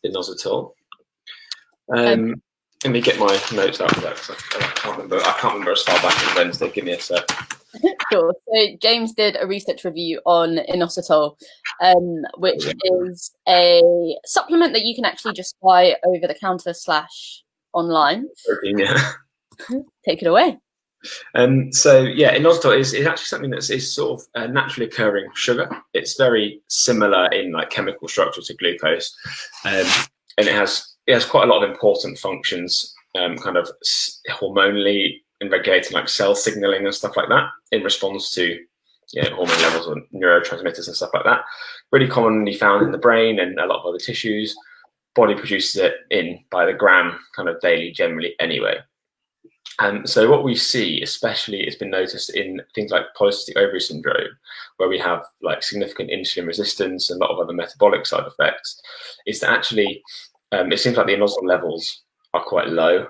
myo-inositol. Let me get my notes out of that because I can't remember. I can't remember as far back as Wednesday. Give me a sec. Sure. So James did a research review on inositol, which is a supplement that you can actually just buy over the counter / online. Yeah. Take it away. So yeah, inositol is actually something that is sort of a naturally occurring sugar. It's very similar in like chemical structure to glucose, and it has quite a lot of important functions, kind of hormonally in regulating like cell signaling and stuff like that in response to hormone levels and neurotransmitters and stuff like that. Really commonly found in the brain and a lot of other tissues. Body produces it by the gram kind of daily generally anyway. So what we see, especially, it's been noticed in things like polycystic ovary syndrome, where we have like significant insulin resistance and a lot of other metabolic side effects, is that actually it seems like the inositol levels are quite low,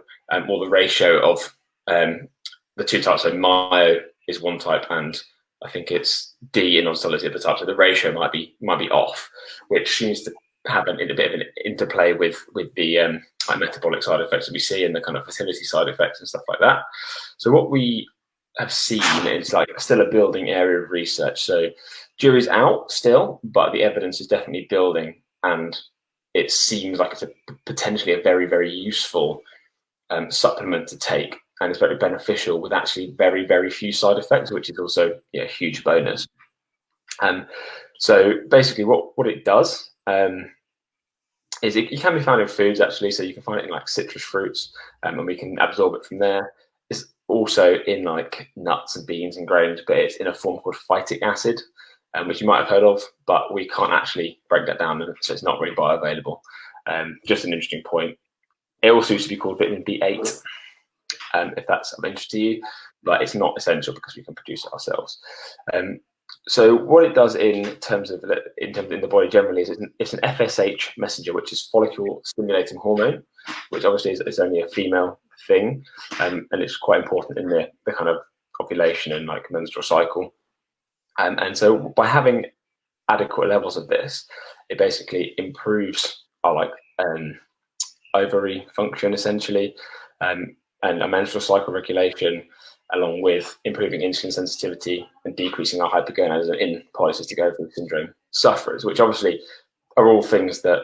or the ratio of the two types. So myo is one type, and I think it's D-inositol is the other type. So the ratio might be off, which seems to have a bit of an interplay with the like metabolic side effects that we see and the kind of fertility side effects and stuff like that. So what we have seen is like still a building area of research. So jury's out still, but the evidence is definitely building, and it seems like it's potentially a very, very useful supplement to take, and it's very beneficial with actually very, very few side effects, which is also a huge bonus. So basically what it does is it can be found in foods actually, so you can find it in like citrus fruits, and we can absorb it from there. It's also in like nuts and beans and grains, but it's in a form called phytic acid, which you might have heard of, but we can't actually break that down, so it's not really bioavailable. Just an interesting point. It also used to be called vitamin B8, if that's of interest to you, but it's not essential because we can produce it ourselves. So what it does in terms of in the body generally is it's an FSH messenger, which is follicle stimulating hormone, which obviously is only a female thing, and it's quite important in the kind of ovulation and like menstrual cycle. And so by having adequate levels of this, it basically improves our like ovary function essentially, and a menstrual cycle regulation, along with improving insulin sensitivity and decreasing our hypergonadism in polycystic ovary syndrome sufferers, which obviously are all things that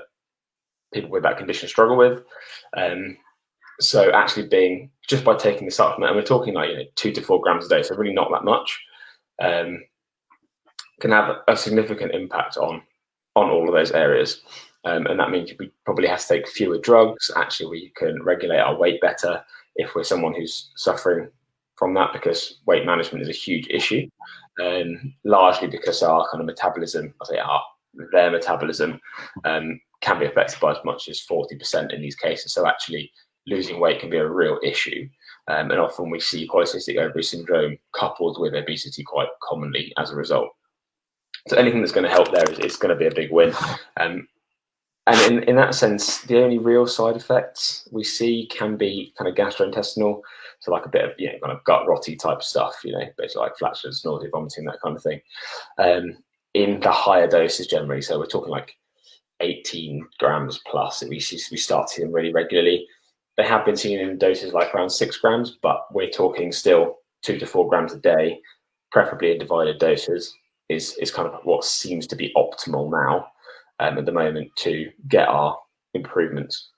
people with that condition struggle with. So actually being, just by taking the supplement, and we're talking like 2 to 4 grams a day, so really not that much, can have a significant impact on all of those areas. And that means we probably have to take fewer drugs. Actually, we can regulate our weight better if we're someone who's suffering from that, because weight management is a huge issue, largely because our kind of metabolism, their metabolism can be affected by as much as 40% in these cases. So actually losing weight can be a real issue. And often we see polycystic ovary syndrome coupled with obesity quite commonly as a result. So anything that's going to help there is going to be a big win. And in that sense, the only real side effects we see can be kind of gastrointestinal, so like a bit of kind of gut rotty type stuff, basically like flatulence, nausea, vomiting, that kind of thing. In the higher doses generally, so we're talking like 18 grams plus, we start seeing them really regularly. They have been seen in doses like around 6 grams, but we're talking still 2 to 4 grams a day, preferably in divided doses, is kind of what seems to be optimal now. At the moment to get our improvements.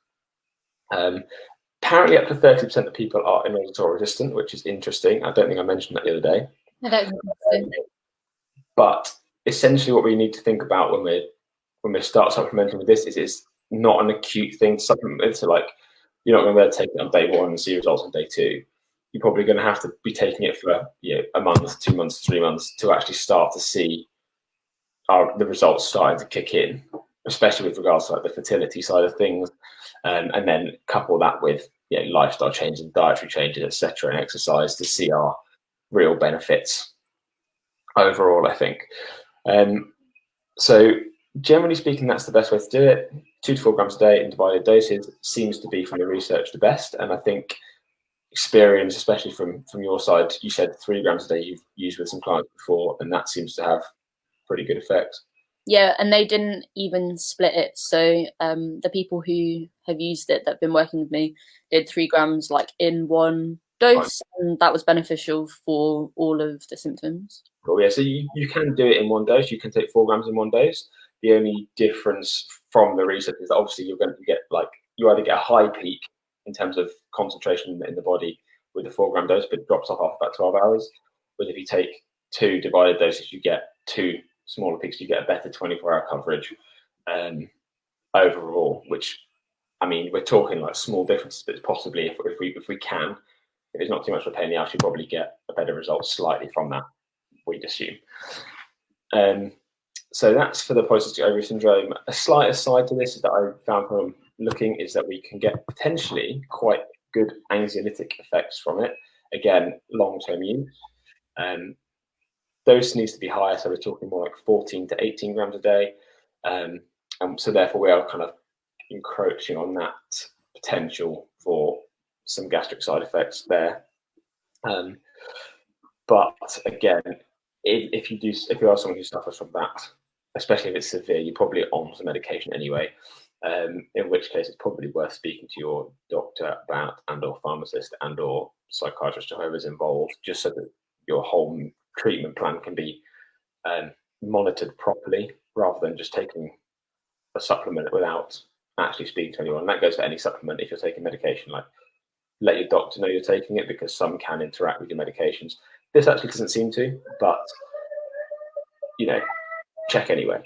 Apparently up to 30% of people are inositol resistant, which is interesting. I don't think I mentioned that the other day. But essentially what we need to think about when we start supplementing with this is it's not an acute thing to supplement with. So like you're not going to be able to take it on day 1 and see results on day 2. You're probably going to have to be taking it for a month, 2 months, 3 months to actually start to see the results starting to kick in, especially with regards to like the fertility side of things, and then couple that with lifestyle changes and dietary changes, etc., and exercise to see our real benefits overall, I think. So generally speaking, that's the best way to do it. 2 to 4 grams a day in divided doses seems to be, from the research, the best. And I think experience, especially from your side, you said 3 grams a day you've used with some clients before, and that seems to have pretty good effects. Yeah, and they didn't even split it. So the people who have used it that have been working with me did 3 grams like in one dose, and that was beneficial for all of the symptoms. Cool. Yeah, so you can do it in one dose. You can take 4 grams in one dose. The only difference from the research is that obviously you're going to get you either get a high peak in terms of concentration in the body with the 4 gram dose, but it drops off after about 12 hours. But if you take 2 divided doses, you get 2 smaller peaks. You get a better 24-hour coverage overall, which, I mean, we're talking like small differences, but possibly if we can, if it's not too much of a pain in the ass, you probably get a better result slightly from that, we'd assume. So that's for the polycystic ovary syndrome. A slight aside to this that I found from looking is that we can get potentially quite good anxiolytic effects from it. Again, long-term use. Dose needs to be higher, so we're talking more like 14 to 18 grams a day. And so therefore we are kind of encroaching on that potential for some gastric side effects there. But again, if you are someone who suffers from that, especially if it's severe, you're probably on some medication anyway. In which case, it's probably worth speaking to your doctor about, and/or pharmacist, and/or psychiatrist, or whoever's involved, just so that your whole treatment plan can be monitored properly, rather than just taking a supplement without actually speaking to anyone. And that goes for any supplement. If you're taking medication, like, let your doctor know you're taking it, because some can interact with your medications. This actually doesn't seem to, but check anyway.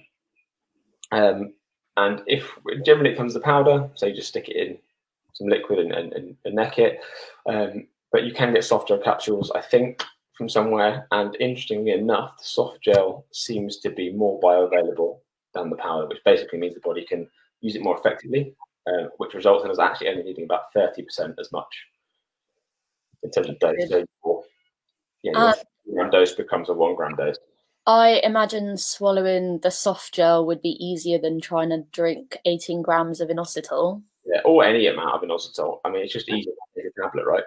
And if generally it comes to powder, so you just stick it in some liquid and neck it. But you can get soft gel capsules, I think, from somewhere. And interestingly enough, the soft gel seems to be more bioavailable than the powder, which basically means the body can use it more effectively, which results in us actually only needing about 30% as much in terms of dose. So your 1 gram dose becomes a 1 gram dose. I imagine swallowing the soft gel would be easier than trying to drink 18 grams of inositol. Yeah, or any amount of inositol. I mean, it's just easier to take a tablet, right?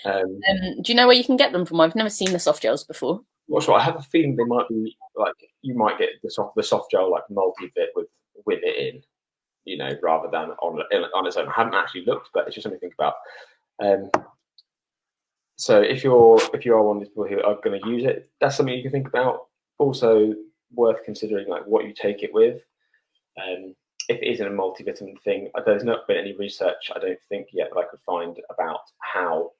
Do you know where you can get them from? I've never seen the soft gels before. Not sure. I have a feeling they might be like, you might get the soft gel like multi-bit with it in, rather than on its own. I haven't actually looked, but it's just something to think about. So if you are one of these people who are going to use it, that's something you can think about. Also worth considering like what you take it with. If it isn't a multivitamin thing, there's not been any research, I don't think yet, that I could find about how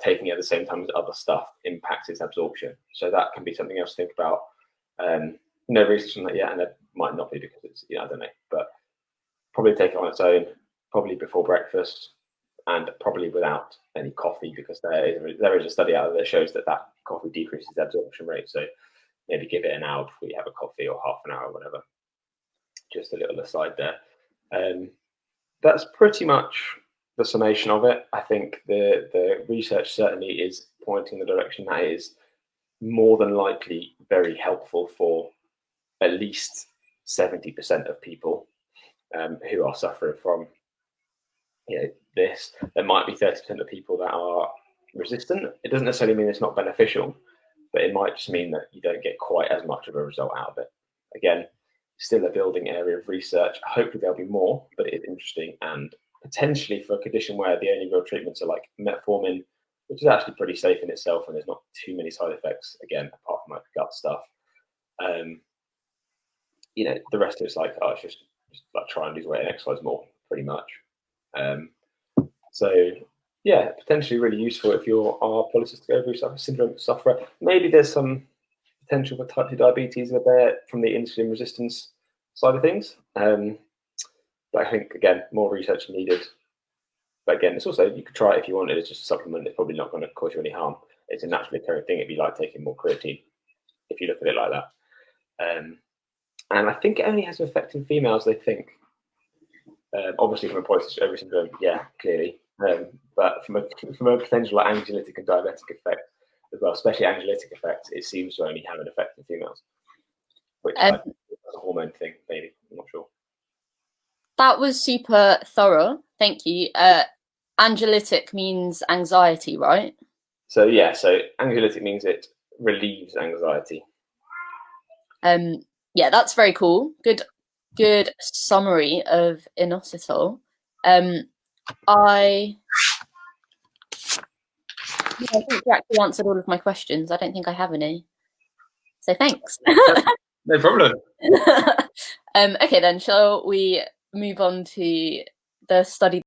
taking it at the same time as other stuff impacts its absorption. So that can be something else to think about. No research on that yet, and there might not be, because it's, I don't know, but probably take it on its own, probably before breakfast, and probably without any coffee, because there is a study out there that shows that coffee decreases the absorption rate. So maybe give it an hour before you have a coffee, or half an hour, or whatever. Just a little aside there. That's pretty much the summation of it. I think the research certainly is pointing in the direction that it is more than likely very helpful for at least 70% of people who are suffering from this. There might be 30% of people that are resistant. It doesn't necessarily mean it's not beneficial, but it might just mean that you don't get quite as much of a result out of it. Again, still a building area of research. Hopefully there'll be more, but it's interesting, and potentially for a condition where the only real treatments are like metformin, which is actually pretty safe in itself, and there's not too many side effects, again, apart from like gut stuff. The rest of it's like, it's just like try and lose weight and exercise more, pretty much. So yeah, potentially really useful if you are polycystic ovary syndrome sufferer. Maybe there's some potential for type 2 diabetes there from the insulin resistance side of things. But I think, again, more research needed. But again, it's also, you could try it if you wanted. It's just a supplement. It's probably not going to cause you any harm. It's a naturally occurring thing. It'd be like taking more creatine, if you look at it like that. And I think it only has an effect in females, they think. Obviously, from a polycystic ovary syndrome, yeah, clearly. But from a potential anxiolytic and diabetic effect as well, especially anxiolytic effects, it seems to only have an effect in females, which is a hormone thing, maybe. I'm not sure. That was super thorough. Thank you. Anxiolytic means anxiety, right? So yeah, so anxiolytic means it relieves anxiety. Yeah, that's very cool. Good summary of inositol. I think you actually answered all of my questions. I don't think I have any. So thanks. No problem. Okay, then shall we move on to the study